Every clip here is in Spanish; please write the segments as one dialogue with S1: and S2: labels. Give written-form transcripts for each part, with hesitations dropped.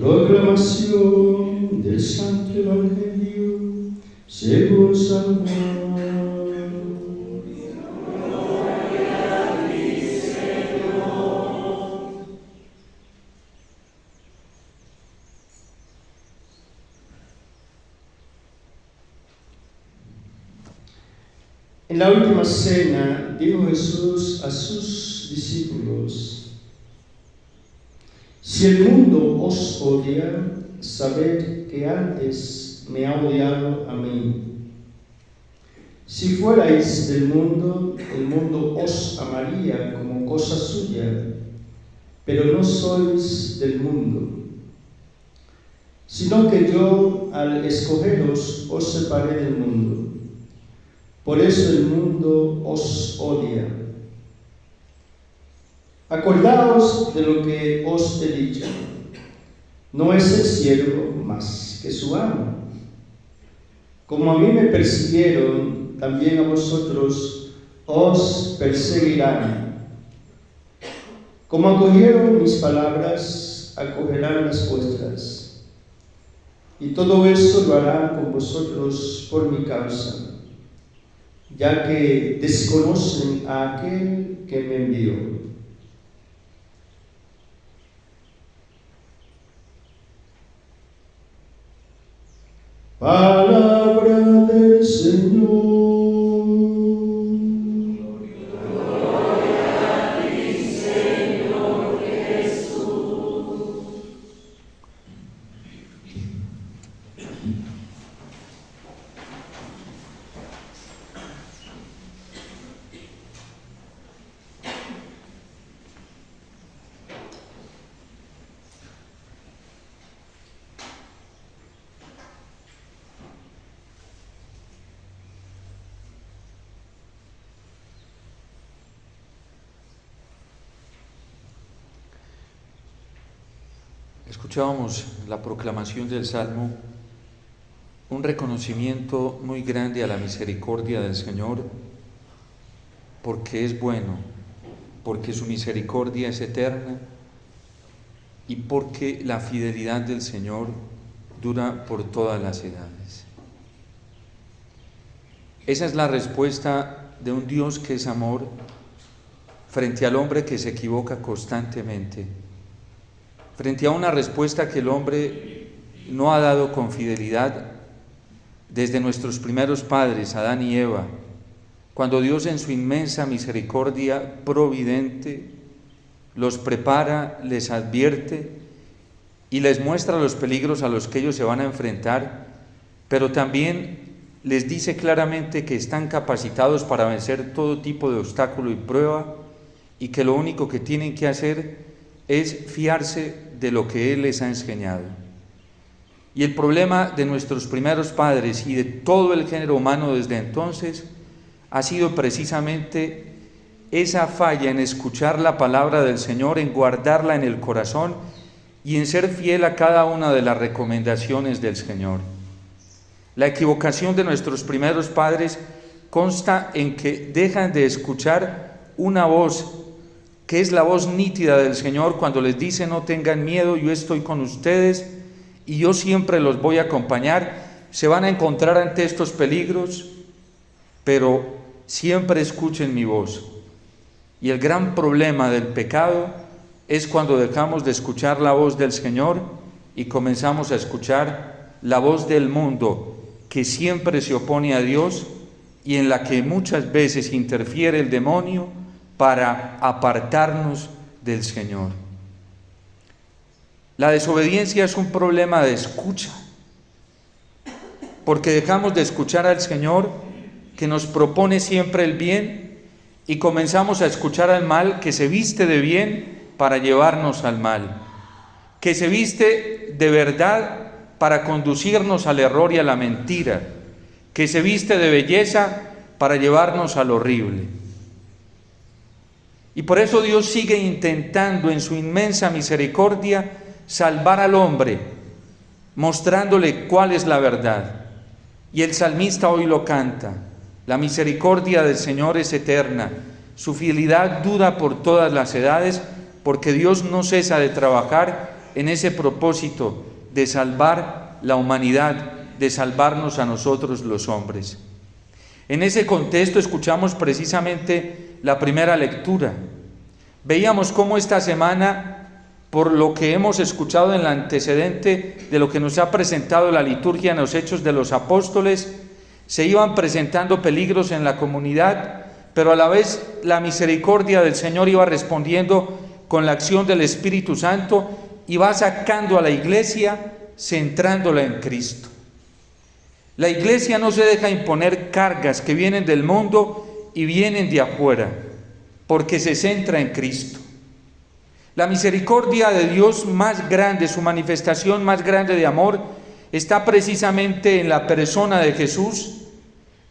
S1: Proclamación del Santo Evangelio según San Juan. En la última cena dijo Jesús a sus discípulos: si el mundo os odia, sabed que antes me ha odiado a mí. Si fuerais del mundo, el mundo os amaría como cosa suya, pero no sois del mundo, sino que yo, al escogeros, os separé del mundo. Por eso el mundo os odia. Acordaos de lo que os he dicho. No es el siervo más que su amo. Como a mí me persiguieron, también a vosotros os perseguirán. Como acogieron mis palabras, acogerán las vuestras. Y todo eso lo harán con vosotros por mi causa, ya que desconocen a aquel que me envió. Palabra del Señor. Gloria a ti, Señor Jesús.
S2: Escuchábamos la proclamación del Salmo, un reconocimiento muy grande a la misericordia del Señor, porque es bueno, porque su misericordia es eterna y porque la fidelidad del Señor dura por todas las edades. Esa es la respuesta de un Dios que es amor frente al hombre que se equivoca constantemente, frente a una respuesta que el hombre no ha dado con fidelidad desde nuestros primeros padres, Adán y Eva, cuando Dios en su inmensa misericordia providente los prepara, les advierte y les muestra los peligros a los que ellos se van a enfrentar, pero también les dice claramente que están capacitados para vencer todo tipo de obstáculo y prueba y que lo único que tienen que hacer es fiarse de lo que Él les ha enseñado. Y el problema de nuestros primeros padres y de todo el género humano desde entonces ha sido precisamente esa falla en escuchar la palabra del Señor, en guardarla en el corazón y en ser fiel a cada una de las recomendaciones del Señor. La equivocación de nuestros primeros padres consta en que dejan de escuchar una voz que es la voz nítida del Señor cuando les dice: no tengan miedo, yo estoy con ustedes y yo siempre los voy a acompañar. Se van a encontrar ante estos peligros, pero siempre escuchen mi voz. Y el gran problema del pecado es cuando dejamos de escuchar la voz del Señor y comenzamos a escuchar la voz del mundo, que siempre se opone a Dios y en la que muchas veces interfiere el demonio para apartarnos del Señor. La desobediencia es un problema de escucha, porque dejamos de escuchar al Señor, que nos propone siempre el bien, y comenzamos a escuchar al mal, que se viste de bien para llevarnos al mal, que se viste de verdad para conducirnos al error y a la mentira, que se viste de belleza para llevarnos al horrible. Y por eso Dios sigue intentando en su inmensa misericordia salvar al hombre, mostrándole cuál es la verdad. Y el salmista hoy lo canta: la misericordia del Señor es eterna, su fidelidad dura por todas las edades, porque Dios no cesa de trabajar en ese propósito de salvar la humanidad, de salvarnos a nosotros los hombres. En ese contexto escuchamos precisamente la primera lectura. Veíamos cómo esta semana, por lo que hemos escuchado en el antecedente de lo que nos ha presentado la liturgia en los Hechos de los Apóstoles, se iban presentando peligros en la comunidad, pero a la vez la misericordia del Señor iba respondiendo con la acción del Espíritu Santo y va sacando a la iglesia, centrándola en Cristo. La iglesia no se deja imponer cargas que vienen del mundo y vienen de afuera, porque se centra en Cristo. La misericordia de Dios más grande, su manifestación más grande de amor, está precisamente en la persona de Jesús,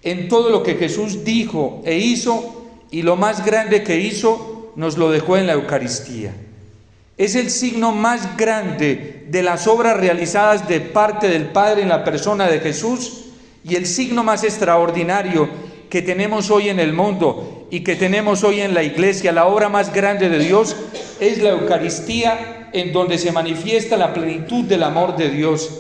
S2: en todo lo que Jesús dijo e hizo, y lo más grande que hizo nos lo dejó en la Eucaristía. Es el signo más grande de las obras realizadas de parte del Padre en la persona de Jesús, y el signo más extraordinario que tenemos hoy en el mundo y que tenemos hoy en la iglesia. La obra más grande de Dios es la Eucaristía, en donde se manifiesta la plenitud del amor de Dios.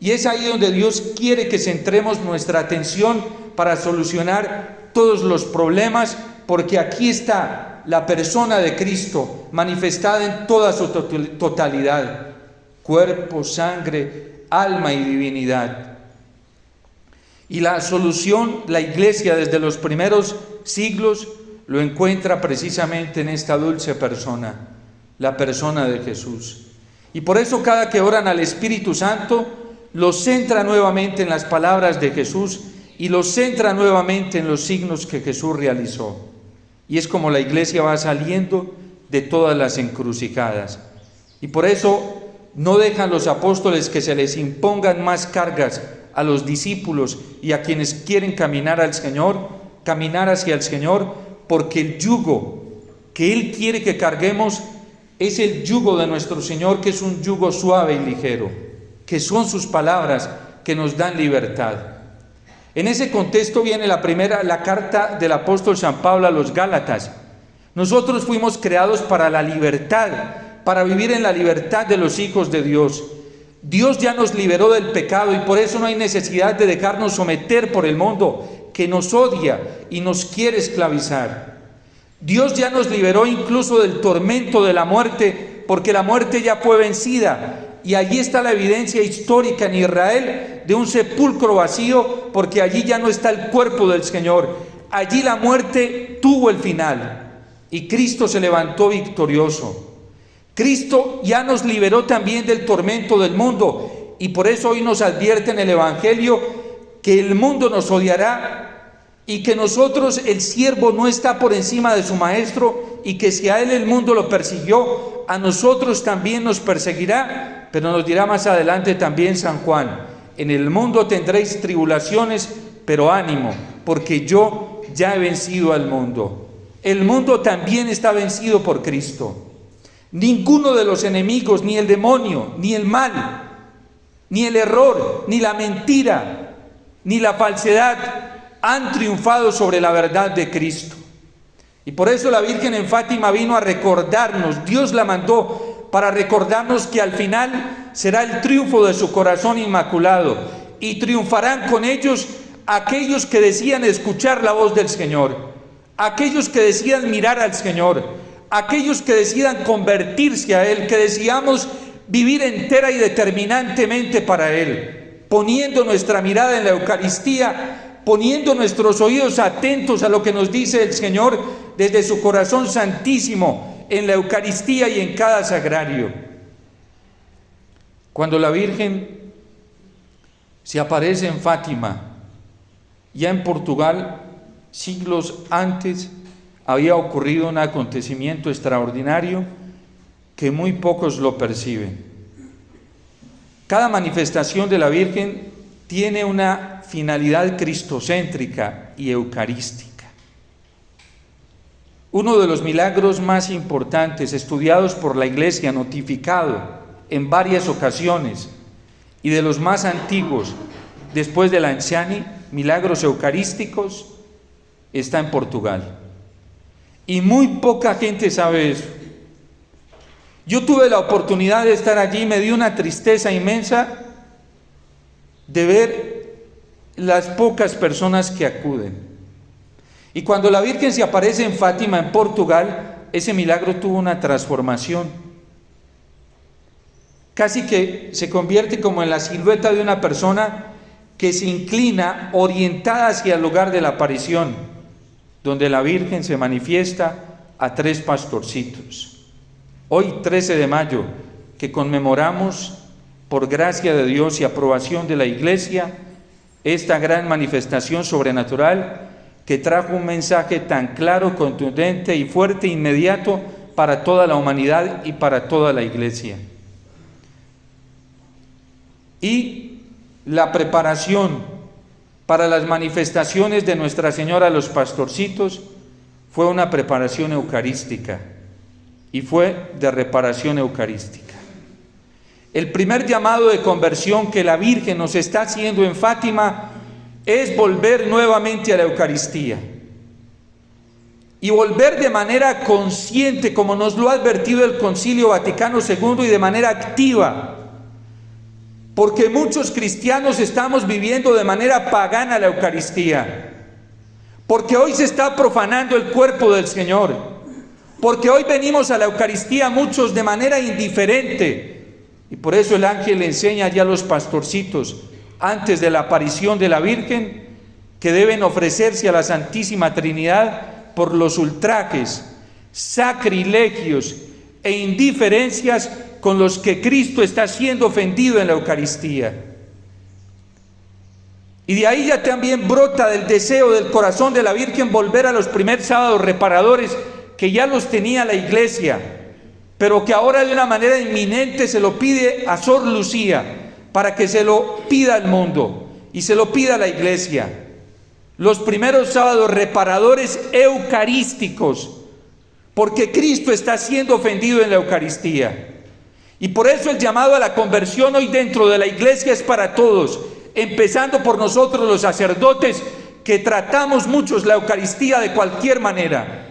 S2: Y es ahí donde Dios quiere que centremos nuestra atención para solucionar todos los problemas, porque aquí está la persona de Cristo manifestada en toda su totalidad: cuerpo, sangre, alma y divinidad. Y la solución, la iglesia desde los primeros siglos lo encuentra precisamente en esta dulce persona, la persona de Jesús. Y por eso cada que oran al Espíritu Santo, los centra nuevamente en las palabras de Jesús y los centra nuevamente en los signos que Jesús realizó. Y es como la iglesia va saliendo de todas las encrucijadas. Y por eso no dejan los apóstoles que se les impongan más cargas a los discípulos y a quienes quieren caminar hacia el Señor, porque el yugo que Él quiere que carguemos es el yugo de nuestro Señor, que es un yugo suave y ligero, que son sus palabras que nos dan libertad. En ese contexto viene la carta del apóstol San Pablo a los Gálatas. Nosotros fuimos creados para la libertad, para vivir en la libertad de los hijos de Dios. Dios ya nos liberó del pecado y por eso no hay necesidad de dejarnos someter por el mundo que nos odia y nos quiere esclavizar. Dios ya nos liberó incluso del tormento de la muerte, porque la muerte ya fue vencida. Y allí está la evidencia histórica en Israel de un sepulcro vacío, porque allí ya no está el cuerpo del Señor. Allí la muerte tuvo el final y Cristo se levantó victorioso. Cristo ya nos liberó también del tormento del mundo, y por eso hoy nos advierte en el Evangelio que el mundo nos odiará y que nosotros, el siervo, no está por encima de su maestro, y que si a él el mundo lo persiguió, a nosotros también nos perseguirá. Pero nos dirá más adelante también San Juan: en el mundo tendréis tribulaciones, pero ánimo, porque yo ya he vencido al mundo. El mundo también está vencido por Cristo. Ninguno de los enemigos, ni el demonio, ni el mal, ni el error, ni la mentira, ni la falsedad han triunfado sobre la verdad de Cristo. Y por eso la Virgen en Fátima vino a recordarnos, Dios la mandó para recordarnos que al final será el triunfo de su corazón inmaculado, y triunfarán con ellos aquellos que decían escuchar la voz del Señor, aquellos que decían mirar al Señor, aquellos que decidan convertirse a Él, que deseamos vivir entera y determinantemente para Él, poniendo nuestra mirada en la Eucaristía, poniendo nuestros oídos atentos a lo que nos dice el Señor desde su corazón santísimo en la Eucaristía y en cada sagrario. Cuando la Virgen se aparece en Fátima, ya en Portugal, siglos antes, había ocurrido un acontecimiento extraordinario que muy pocos lo perciben. Cada manifestación de la Virgen tiene una finalidad cristocéntrica y eucarística. Uno de los milagros más importantes estudiados por la Iglesia, notificado en varias ocasiones, y de los más antiguos después de la Anciani, milagros eucarísticos, está en Portugal. Y muy poca gente sabe eso. Yo tuve la oportunidad de estar allí, me dio una tristeza inmensa de ver las pocas personas que acuden. Y cuando la Virgen se aparece en Fátima, en Portugal, ese milagro tuvo una transformación. Casi que se convierte como en la silueta de una persona que se inclina orientada hacia el lugar de la aparición, donde la Virgen se manifiesta a 3 pastorcitos. Hoy, 13 de mayo, que conmemoramos, por gracia de Dios y aprobación de la Iglesia, esta gran manifestación sobrenatural que trajo un mensaje tan claro, contundente y fuerte, inmediato para toda la humanidad y para toda la Iglesia. Y la preparación para las manifestaciones de Nuestra Señora a los pastorcitos fue una preparación eucarística y fue de reparación eucarística. El primer llamado de conversión que la Virgen nos está haciendo en Fátima es volver nuevamente a la Eucaristía y volver de manera consciente, como nos lo ha advertido el Concilio Vaticano II, y de manera activa, porque muchos cristianos estamos viviendo de manera pagana la Eucaristía, porque hoy se está profanando el cuerpo del Señor, porque hoy venimos a la Eucaristía muchos de manera indiferente, y por eso el ángel le enseña ya a los pastorcitos, antes de la aparición de la Virgen, que deben ofrecerse a la Santísima Trinidad por los ultrajes, sacrilegios e indiferencias con los que Cristo está siendo ofendido en la Eucaristía. Y de ahí ya también brota del deseo del corazón de la Virgen volver a los primeros sábados reparadores que ya los tenía la Iglesia, pero que ahora de una manera inminente se lo pide a Sor Lucía, para que se lo pida al mundo y se lo pida a la Iglesia. Los primeros sábados reparadores eucarísticos, porque Cristo está siendo ofendido en la Eucaristía. Y por eso el llamado a la conversión hoy dentro de la Iglesia es para todos, empezando por nosotros los sacerdotes, que tratamos muchos la Eucaristía de cualquier manera,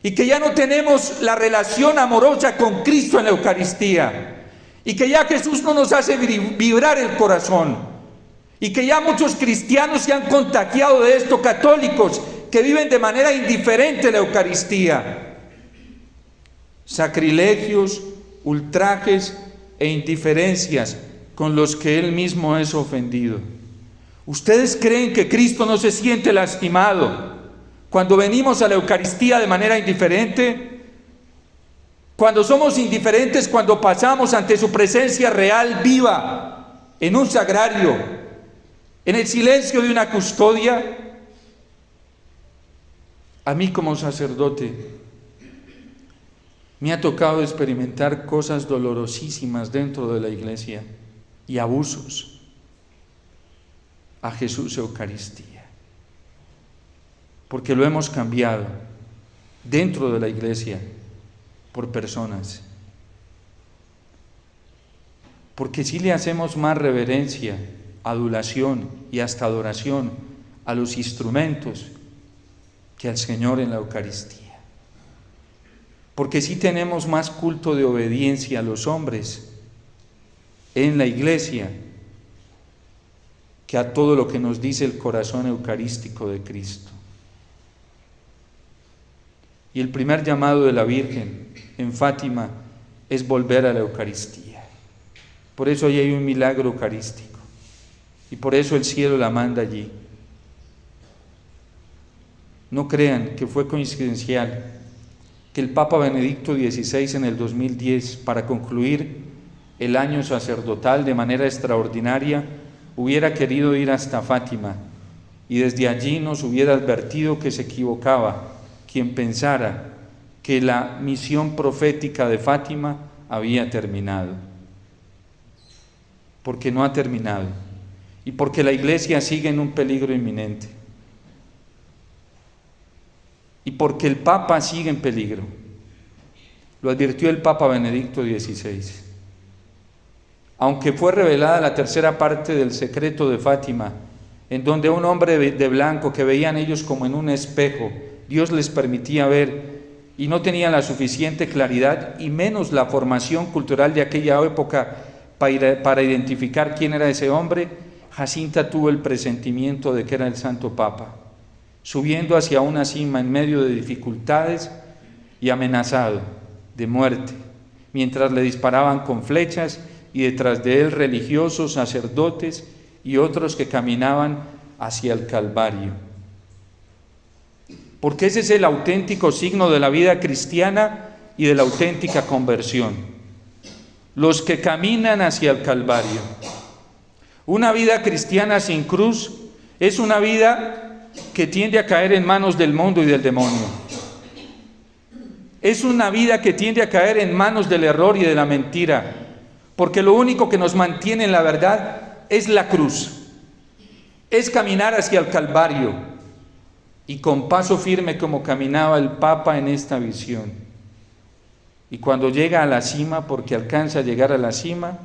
S2: y que ya no tenemos la relación amorosa con Cristo en la Eucaristía, y que ya Jesús no nos hace vibrar el corazón, y que ya muchos cristianos se han contagiado de esto, católicos que viven de manera indiferente la Eucaristía. Sacrilegios, ultrajes e indiferencias con los que Él mismo es ofendido. ¿Ustedes creen que Cristo no se siente lastimado cuando venimos a la Eucaristía de manera indiferente? Cuando somos indiferentes, cuando pasamos ante su presencia real, viva, en un sagrario, en el silencio de una custodia. A mí como sacerdote me ha tocado experimentar cosas dolorosísimas dentro de la Iglesia y abusos a Jesús Eucaristía, porque lo hemos cambiado dentro de la Iglesia por personas, porque si le hacemos más reverencia, adulación y hasta adoración a los instrumentos que al Señor en la Eucaristía, porque si tenemos más culto de obediencia a los hombres en la Iglesia que a todo lo que nos dice el corazón eucarístico de Cristo. Y el primer llamado de la Virgen en Fátima es volver a la Eucaristía. Por eso ahí hay un milagro eucarístico y por eso el cielo la manda allí. No crean que fue coincidencial que el Papa Benedicto XVI en el 2010, para concluir el año sacerdotal de manera extraordinaria, hubiera querido ir hasta Fátima y desde allí nos hubiera advertido que se equivocaba quien pensara que la misión profética de Fátima había terminado, porque no ha terminado y porque la Iglesia sigue en un peligro inminente y porque el Papa sigue en peligro. Lo advirtió el Papa Benedicto XVI. Aunque fue revelada la tercera parte del secreto de Fátima, en donde un hombre de blanco que veían ellos como en un espejo, Dios les permitía ver y no tenían la suficiente claridad y menos la formación cultural de aquella época para identificar quién era ese hombre, Jacinta tuvo el presentimiento de que era el Santo Papa, subiendo hacia una cima en medio de dificultades y amenazado de muerte, mientras le disparaban con flechas y detrás de él religiosos, sacerdotes y otros que caminaban hacia el Calvario. Porque ese es el auténtico signo de la vida cristiana y de la auténtica conversión. Los que caminan hacia el Calvario. Una vida cristiana sin cruz es una vida que tiende a caer en manos del mundo y del demonio. Es una vida que tiende a caer en manos del error y de la mentira, porque lo único que nos mantiene en la verdad es la cruz, es caminar hacia el Calvario y con paso firme como caminaba el Papa en esta visión. Y cuando llega a la cima, porque alcanza a llegar a la cima,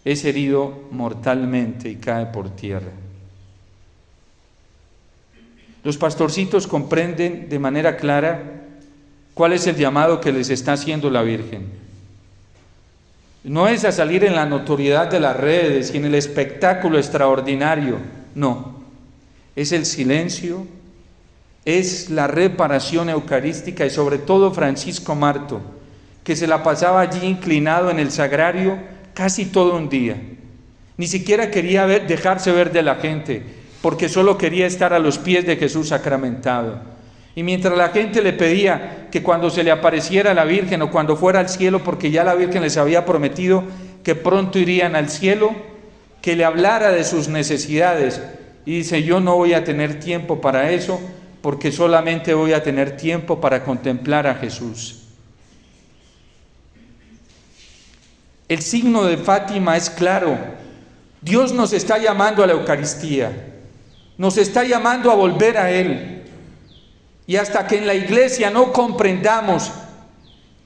S2: es herido mortalmente y cae por tierra. Los pastorcitos comprenden de manera clara cuál es el llamado que les está haciendo la Virgen. No es a salir en la notoriedad de las redes y en el espectáculo extraordinario, no. Es el silencio, es la reparación eucarística y sobre todo Francisco Marto, que se la pasaba allí inclinado en el sagrario casi todo un día. Ni siquiera quería dejarse ver de la gente, porque solo quería estar a los pies de Jesús sacramentado. Y mientras la gente le pedía que cuando se le apareciera la Virgen o cuando fuera al cielo, porque ya la Virgen les había prometido que pronto irían al cielo, que le hablara de sus necesidades. Y dice, yo no voy a tener tiempo para eso, porque solamente voy a tener tiempo para contemplar a Jesús. El signo de Fátima es claro. Dios nos está llamando a la Eucaristía, nos está llamando a volver a Él. Y hasta que en la Iglesia no comprendamos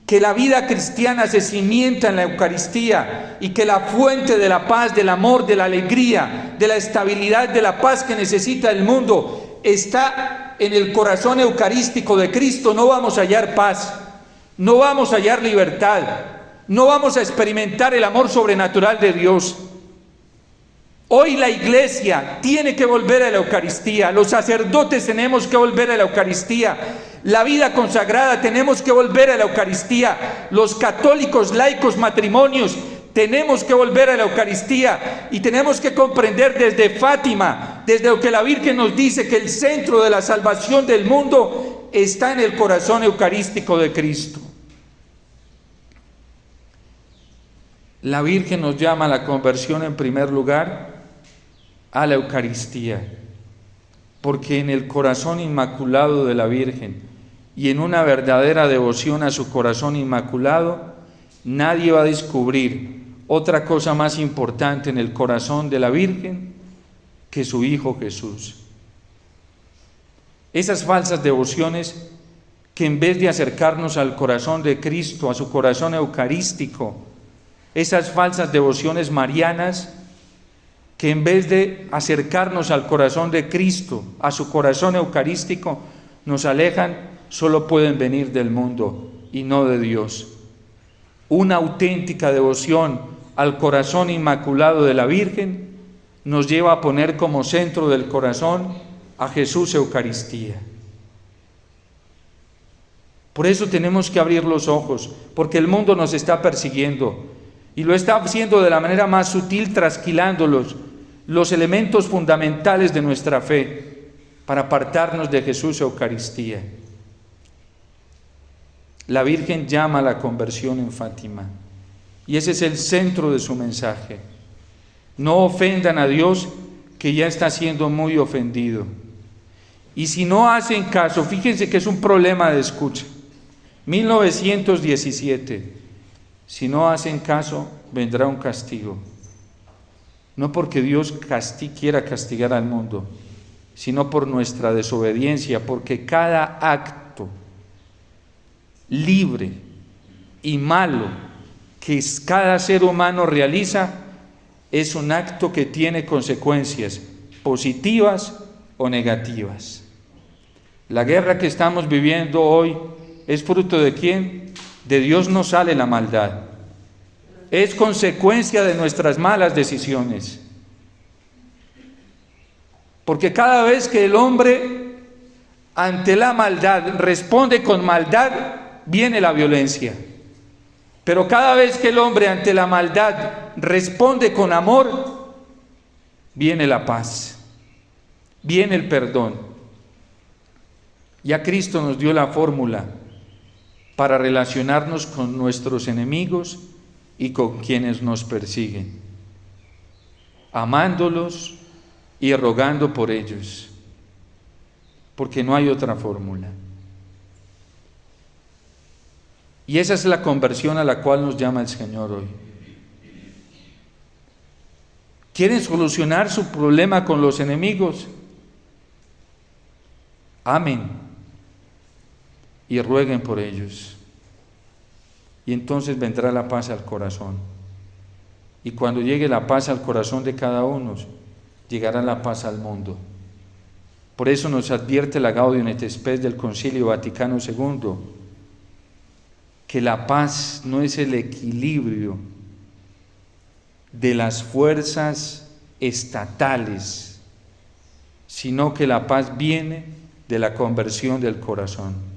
S2: que la vida cristiana se cimienta en la Eucaristía y que la fuente de la paz, del amor, de la alegría, de la estabilidad, de la paz que necesita el mundo está en el corazón eucarístico de Cristo, no vamos a hallar paz, no vamos a hallar libertad, no vamos a experimentar el amor sobrenatural de Dios. Hoy la Iglesia tiene que volver a la Eucaristía, los sacerdotes tenemos que volver a la Eucaristía, la vida consagrada tenemos que volver a la Eucaristía, los católicos, laicos, matrimonios, tenemos que volver a la Eucaristía y tenemos que comprender desde Fátima, desde lo que la Virgen nos dice, que el centro de la salvación del mundo está en el corazón eucarístico de Cristo. La Virgen nos llama a la conversión en primer lugar a la Eucaristía, porque en el corazón inmaculado de la Virgen y en una verdadera devoción a su corazón inmaculado, nadie va a descubrir otra cosa más importante en el corazón de la Virgen que su Hijo Jesús. Esas falsas devociones que en vez de acercarnos al corazón de Cristo, a su corazón eucarístico, esas falsas devociones marianas que en vez de acercarnos al corazón de Cristo, a su corazón eucarístico, nos alejan, solo pueden venir del mundo y no de Dios. Una auténtica devoción al corazón inmaculado de la Virgen nos lleva a poner como centro del corazón a Jesús Eucaristía. Por eso tenemos que abrir los ojos, porque el mundo nos está persiguiendo y lo está haciendo de la manera más sutil, trasquilándolos, los elementos fundamentales de nuestra fe, para apartarnos de Jesús Eucaristía. La Virgen llama a la conversión en Fátima, y ese es el centro de su mensaje. No ofendan a Dios, que ya está siendo muy ofendido. Y si no hacen caso, fíjense que es un problema de escucha. 1917, si no hacen caso, vendrá un castigo. No porque Dios quiera castigar al mundo, sino por nuestra desobediencia, porque cada acto libre y malo que cada ser humano realiza es un acto que tiene consecuencias positivas o negativas. La guerra que estamos viviendo hoy ¿Es fruto de quién? De Dios no sale la maldad. Es consecuencia de nuestras malas decisiones. Porque cada vez que el hombre ante la maldad responde con maldad, viene la violencia. Pero cada vez que el hombre ante la maldad responde con amor, viene la paz, viene el perdón. Ya Cristo nos dio la fórmula para relacionarnos con nuestros enemigos y con quienes nos persiguen, amándolos y rogando por ellos, porque no hay otra fórmula. Y esa es la conversión a la cual nos llama el Señor hoy. ¿Quieren solucionar su problema con los enemigos? Amen y rueguen por ellos. Y entonces vendrá la paz al corazón. Y cuando llegue la paz al corazón de cada uno, llegará la paz al mundo. Por eso nos advierte la Gaudium et Spes del Concilio Vaticano II, que la paz no es el equilibrio de las fuerzas estatales, sino que la paz viene de la conversión del corazón.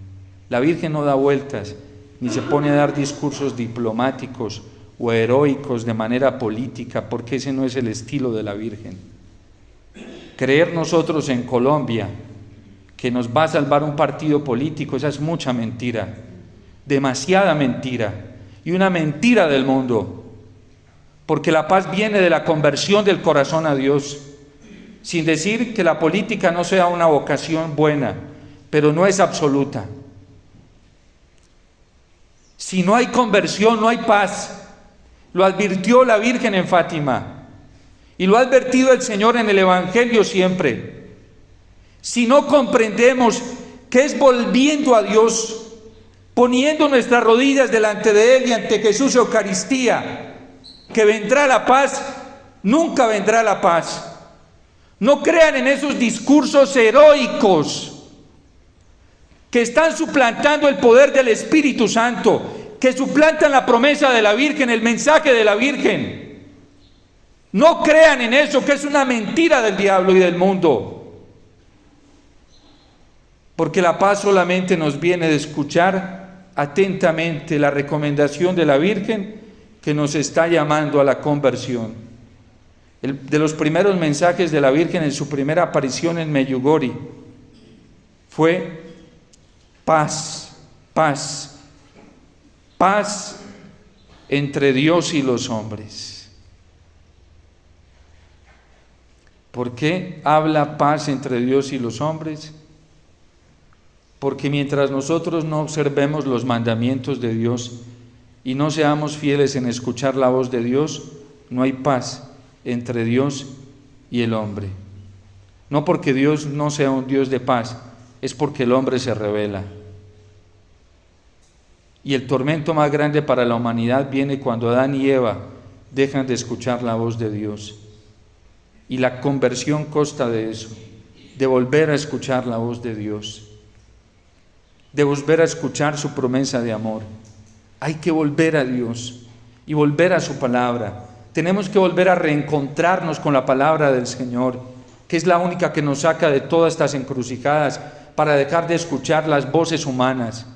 S2: La Virgen no da vueltas, ni se pone a dar discursos diplomáticos o heroicos de manera política, porque ese no es el estilo de la Virgen. Creer nosotros en Colombia que nos va a salvar un partido político, esa es mucha mentira, demasiada mentira, y una mentira del mundo, porque la paz viene de la conversión del corazón a Dios, sin decir que la política no sea una vocación buena, pero no es absoluta. Si no hay conversión, no hay paz. Lo advirtió la Virgen en Fátima, y lo ha advertido el Señor en el Evangelio siempre. Si no comprendemos que es volviendo a Dios, poniendo nuestras rodillas delante de Él y ante Jesús Eucaristía, que vendrá la paz, nunca vendrá la paz. No crean en esos discursos heroicos que están suplantando el poder del Espíritu Santo, que suplantan la promesa de la Virgen, el mensaje de la Virgen. No crean en eso, que es una mentira del diablo y del mundo. Porque la paz solamente nos viene de escuchar atentamente la recomendación de la Virgen, que nos está llamando a la conversión. De los primeros mensajes de la Virgen en su primera aparición en Medjugorje fue paz, paz, paz entre Dios y los hombres. ¿Por qué habla paz entre Dios y los hombres? Porque mientras nosotros no observemos los mandamientos de Dios y no seamos fieles en escuchar la voz de Dios, no hay paz entre Dios y el hombre. No porque Dios no sea un Dios de paz, es porque el hombre se rebela. Y el tormento más grande para la humanidad viene cuando Adán y Eva dejan de escuchar la voz de Dios. Y la conversión consta de eso, de volver a escuchar la voz de Dios, de volver a escuchar su promesa de amor. Hay que volver a Dios y volver a su palabra. Tenemos que volver a reencontrarnos con la palabra del Señor, que es la única que nos saca de todas estas encrucijadas, para dejar de escuchar las voces humanas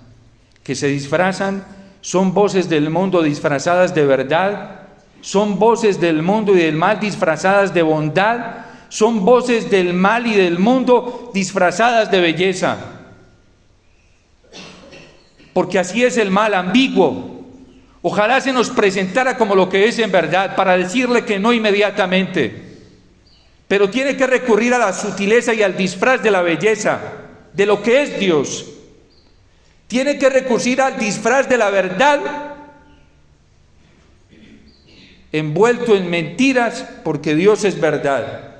S2: que se disfrazan, son voces del mundo disfrazadas de verdad, son voces del mundo y del mal disfrazadas de bondad, son voces del mal y del mundo disfrazadas de belleza. Porque así es el mal, ambiguo. Ojalá se nos presentara como lo que es en verdad, para decirle que no inmediatamente. Pero tiene que recurrir a la sutileza y al disfraz de la belleza, de lo que es Dios. Tiene que recurrir al disfraz de la verdad, envuelto en mentiras, porque Dios es verdad.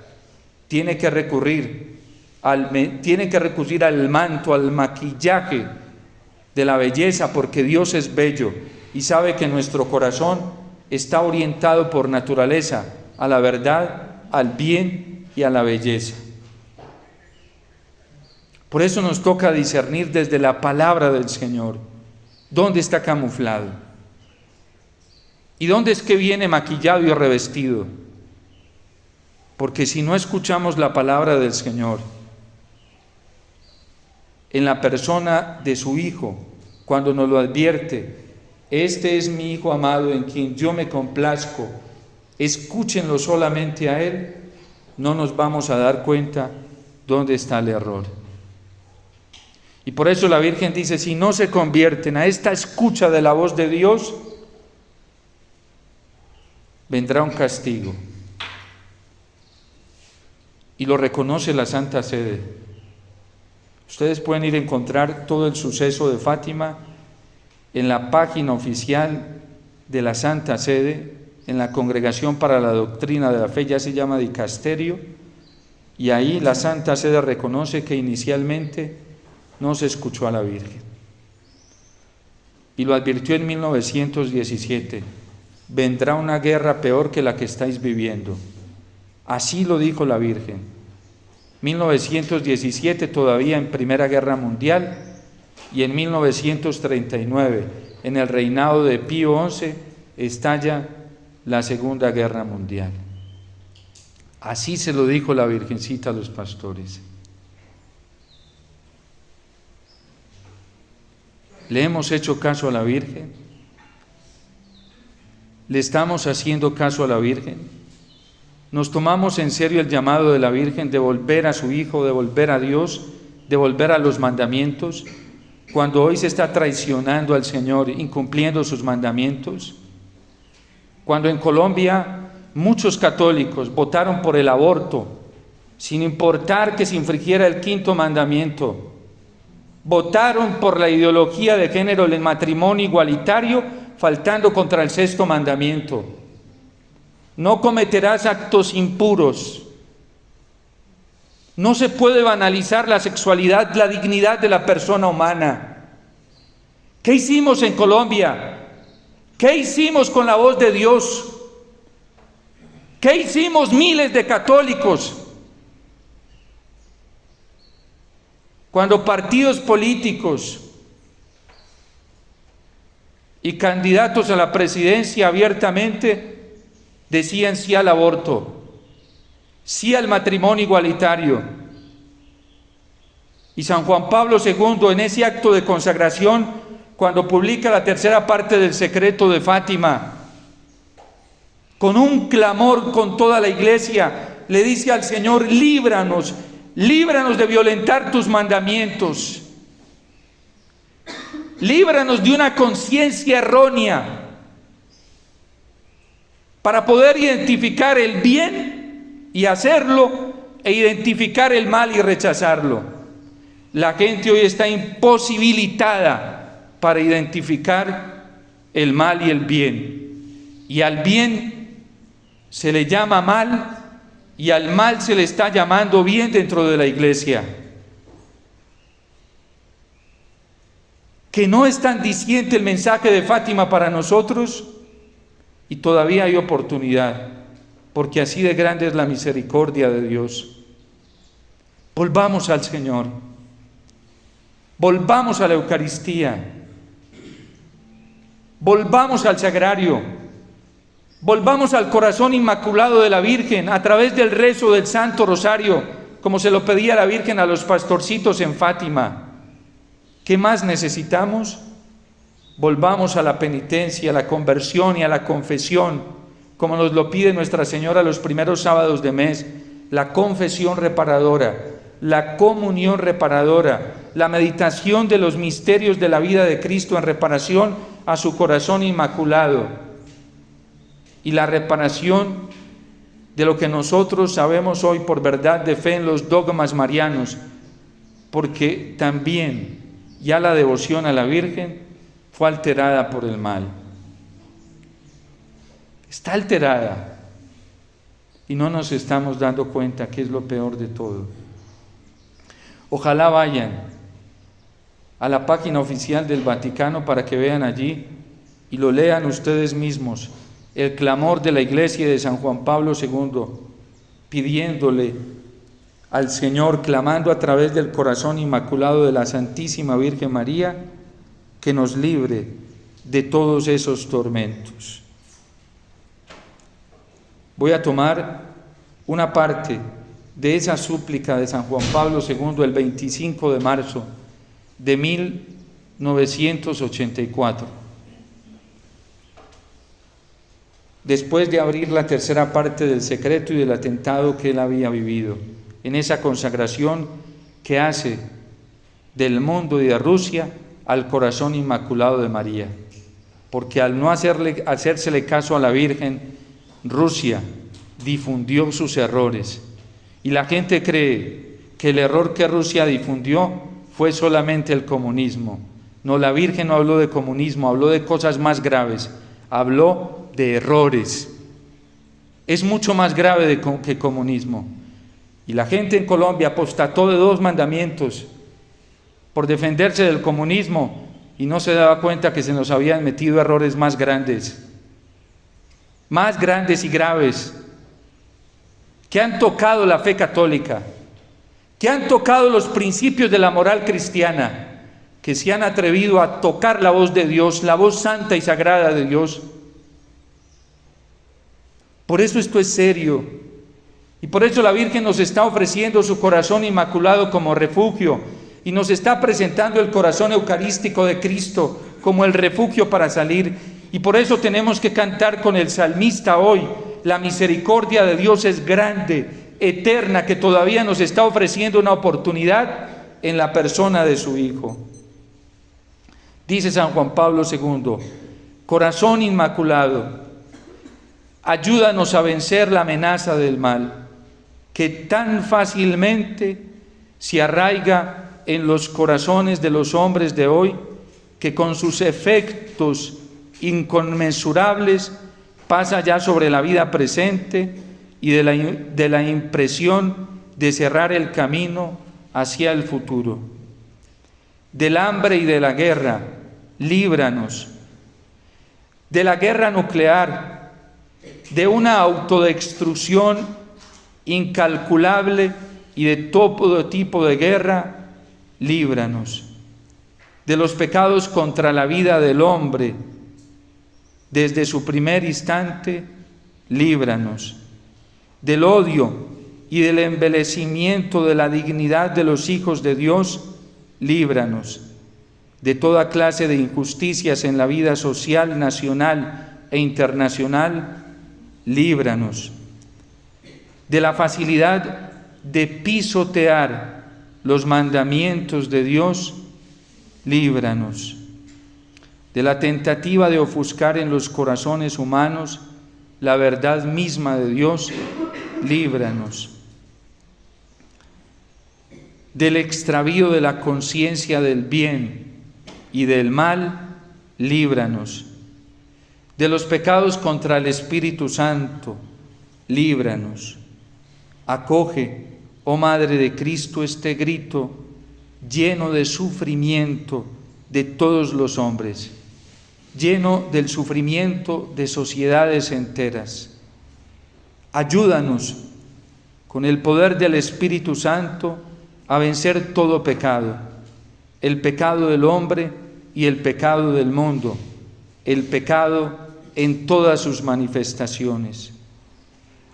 S2: Tiene que recurrir al manto, al maquillaje de la belleza, porque Dios es bello y sabe que nuestro corazón está orientado por naturaleza a la verdad, al bien y a la belleza. Por eso nos toca discernir desde la palabra del Señor dónde está camuflado y dónde es que viene maquillado y revestido. Porque si no escuchamos la palabra del Señor en la persona de su Hijo, cuando nos lo advierte, este es mi Hijo amado en quien yo me complazco, escúchenlo solamente a Él, no nos vamos a dar cuenta dónde está el error. Y por eso la Virgen dice, si no se convierten a esta escucha de la voz de Dios, vendrá un castigo. Y lo reconoce la Santa Sede. Ustedes pueden ir a encontrar todo el suceso de Fátima en la página oficial de la Santa Sede, en la Congregación para la Doctrina de la Fe, ya se llama Dicasterio, y ahí la Santa Sede reconoce que inicialmente no se escuchó a la Virgen. Y lo advirtió en 1917, vendrá una guerra peor que la que estáis viviendo. Así lo dijo la Virgen. 1917 todavía en Primera Guerra Mundial, y en 1939, en el reinado de Pío XI, estalla la Segunda Guerra Mundial. Así se lo dijo la Virgencita a los pastores. ¿Le hemos hecho caso a la Virgen? ¿Le estamos haciendo caso a la Virgen? ¿Nos tomamos en serio el llamado de la Virgen de volver a su Hijo, de volver a Dios, de volver a los mandamientos, cuando hoy se está traicionando al Señor, incumpliendo sus mandamientos? Cuando en Colombia muchos católicos votaron por el aborto, sin importar que se infringiera el 5º mandamiento, votaron por la ideología de género del matrimonio igualitario, faltando contra el 6º mandamiento. No cometerás actos impuros. No se puede banalizar la sexualidad, la dignidad de la persona humana. ¿Qué hicimos en Colombia? ¿Qué hicimos con la voz de Dios? ¿Qué hicimos miles de católicos? Cuando partidos políticos y candidatos a la presidencia abiertamente decían sí al aborto, sí al matrimonio igualitario. Y San Juan Pablo II, en ese acto de consagración, cuando publica la 3ª parte del secreto de Fátima, con un clamor con toda la Iglesia, le dice al Señor: líbranos, líbranos de violentar tus mandamientos, líbranos de una conciencia errónea, para poder identificar el bien y hacerlo, e identificar el mal y rechazarlo. La gente hoy está imposibilitada para identificar el mal y el bien, y al bien se le llama mal, y al mal se le está llamando bien dentro de la Iglesia. Que no es tan diciente el mensaje de Fátima para nosotros, y todavía hay oportunidad, porque así de grande es la misericordia de Dios. Volvamos al Señor, volvamos a la Eucaristía, volvamos al sagrario, volvamos al corazón inmaculado de la Virgen a través del rezo del Santo Rosario, como se lo pedía la Virgen a los pastorcitos en Fátima. ¿Qué más necesitamos? Volvamos a la penitencia, a la conversión y a la confesión, como nos lo pide Nuestra Señora los primeros sábados de mes, la confesión reparadora, la comunión reparadora, la meditación de los misterios de la vida de Cristo en reparación a su corazón inmaculado, y la reparación de lo que nosotros sabemos hoy por verdad de fe en los dogmas marianos, porque también ya la devoción a la Virgen fue alterada por el mal. Está alterada y no nos estamos dando cuenta, que es lo peor de todo. Ojalá vayan a la página oficial del Vaticano para que vean allí y lo lean ustedes mismos, el clamor de la Iglesia de San Juan Pablo II, pidiéndole al Señor, clamando a través del corazón inmaculado de la Santísima Virgen María, que nos libre de todos esos tormentos. Voy a tomar una parte de esa súplica de San Juan Pablo II el 25 de marzo de 1984. Después de abrir la tercera parte del secreto y del atentado que él había vivido, en esa consagración que hace del mundo y de Rusia al corazón inmaculado de María. Porque al no hacérsele caso a la Virgen, Rusia difundió sus errores. Y la gente cree que el error que Rusia difundió fue solamente el comunismo. No, la Virgen no habló de comunismo, habló de cosas más graves, habló de errores. Es mucho más grave que comunismo. Y la gente en Colombia apostató de 2 mandamientos por defenderse del comunismo y no se daba cuenta que se nos habían metido errores más grandes y graves, que han tocado la fe católica, que han tocado los principios de la moral cristiana, que se han atrevido a tocar la voz de Dios, la voz santa y sagrada de Dios. Por eso esto es serio. Y por eso la Virgen nos está ofreciendo su corazón inmaculado como refugio y nos está presentando el corazón eucarístico de Cristo como el refugio para salir. Y por eso tenemos que cantar con el salmista hoy: la misericordia de Dios es grande, eterna, que todavía nos está ofreciendo una oportunidad en la persona de su Hijo. Dice San Juan Pablo II: corazón inmaculado, ayúdanos a vencer la amenaza del mal, que tan fácilmente se arraiga en los corazones de los hombres de hoy, que con sus efectos inconmensurables pasa ya sobre la vida presente y de la impresión de cerrar el camino hacia el futuro. Del hambre y de la guerra, líbranos. De la guerra nuclear, de una autodestrucción incalculable y de todo tipo de guerra, líbranos. De los pecados contra la vida del hombre, desde su primer instante, líbranos. Del odio y del envilecimiento de la dignidad de los hijos de Dios, líbranos. De toda clase de injusticias en la vida social, nacional e internacional, líbranos. De la facilidad de pisotear los mandamientos de Dios, líbranos. De la tentativa de ofuscar en los corazones humanos la verdad misma de Dios, líbranos. Del extravío de la conciencia del bien y del mal, líbranos. De los pecados contra el Espíritu Santo, líbranos. Acoge, oh Madre de Cristo, este grito lleno de sufrimiento de todos los hombres, lleno del sufrimiento de sociedades enteras. Ayúdanos con el poder del Espíritu Santo a vencer todo pecado, el pecado del hombre y el pecado del mundo, el pecado en todas sus manifestaciones.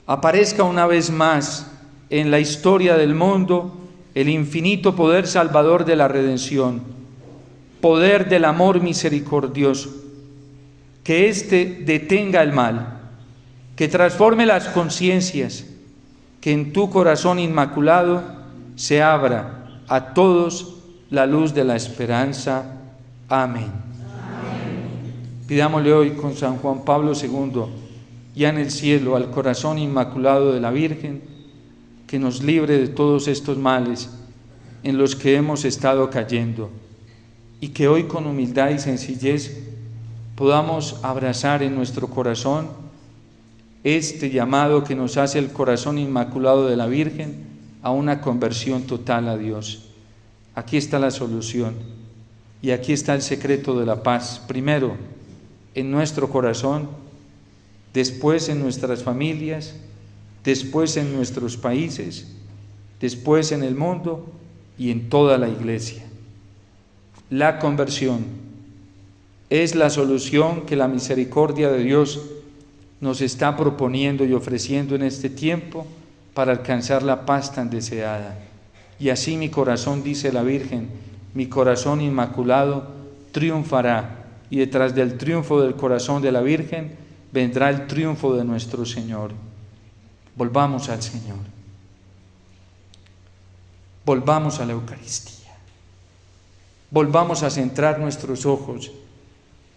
S2: Aparezca una vez más en la historia del mundo el infinito poder salvador de la redención, poder del amor misericordioso, que éste detenga el mal, que transforme las conciencias, que en tu corazón inmaculado se abra a todos la luz de la esperanza. Amén. Pidámosle hoy con San Juan Pablo II, ya en el cielo, al corazón inmaculado de la Virgen, que nos libre de todos estos males en los que hemos estado cayendo, y que hoy con humildad y sencillez podamos abrazar en nuestro corazón este llamado que nos hace el corazón inmaculado de la Virgen a una conversión total a Dios. Aquí está la solución y aquí está el secreto de la paz. Primero, en nuestro corazón, después en nuestras familias, después en nuestros países después en el mundo y en toda la Iglesia. La conversión es la solución que la misericordia de Dios nos está proponiendo y ofreciendo en este tiempo para alcanzar la paz tan deseada. Y así mi corazón, dice la Virgen, mi corazón inmaculado triunfará, y detrás del triunfo del corazón de la Virgen vendrá el triunfo de nuestro Señor. Volvamos al Señor. Volvamos a la Eucaristía. Volvamos a centrar nuestros ojos,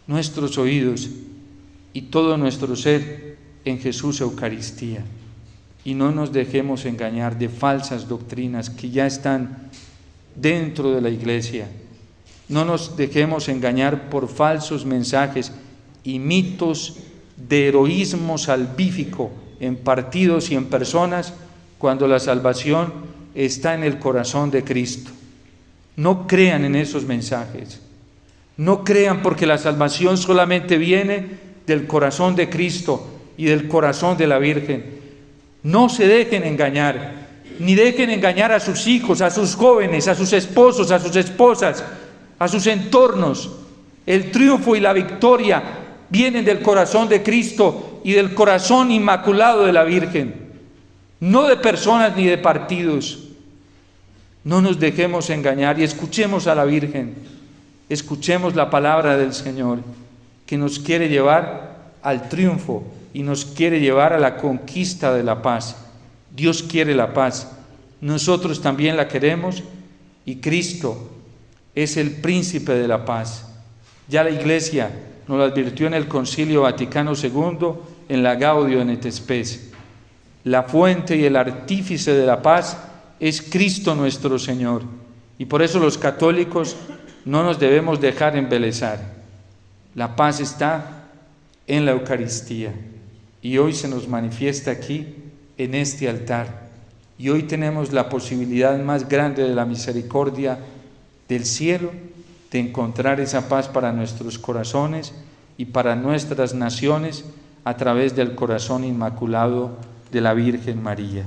S2: nuestros oídos y todo nuestro ser en Jesús Eucaristía. Y no nos dejemos engañar de falsas doctrinas que ya están dentro de la Iglesia. No nos dejemos engañar por falsos mensajes y mitos de heroísmo salvífico en partidos y en personas, cuando la salvación está en el corazón de Cristo. No crean en esos mensajes. No crean, porque la salvación solamente viene del corazón de Cristo y del corazón de la Virgen. No se dejen engañar, ni dejen engañar a sus hijos, a sus jóvenes, a sus esposos, a sus esposas, a sus entornos. El triunfo y la victoria vienen del corazón de Cristo y del corazón inmaculado de la Virgen, no de personas ni de partidos. No nos dejemos engañar y escuchemos a la Virgen, escuchemos la palabra del Señor, que nos quiere llevar al triunfo y nos quiere llevar a la conquista de la paz. Dios quiere la paz, nosotros también la queremos, y Cristo es el príncipe de la paz. Ya la Iglesia nos lo advirtió en el Concilio Vaticano II, en la Gaudium et Spes. La fuente y el artífice de la paz es Cristo nuestro Señor, y por eso los católicos no nos debemos dejar embelesar. La paz está en la Eucaristía, y hoy se nos manifiesta aquí en este altar, y hoy tenemos la posibilidad más grande de la misericordia del cielo de encontrar esa paz para nuestros corazones y para nuestras naciones a través del corazón inmaculado de la Virgen María.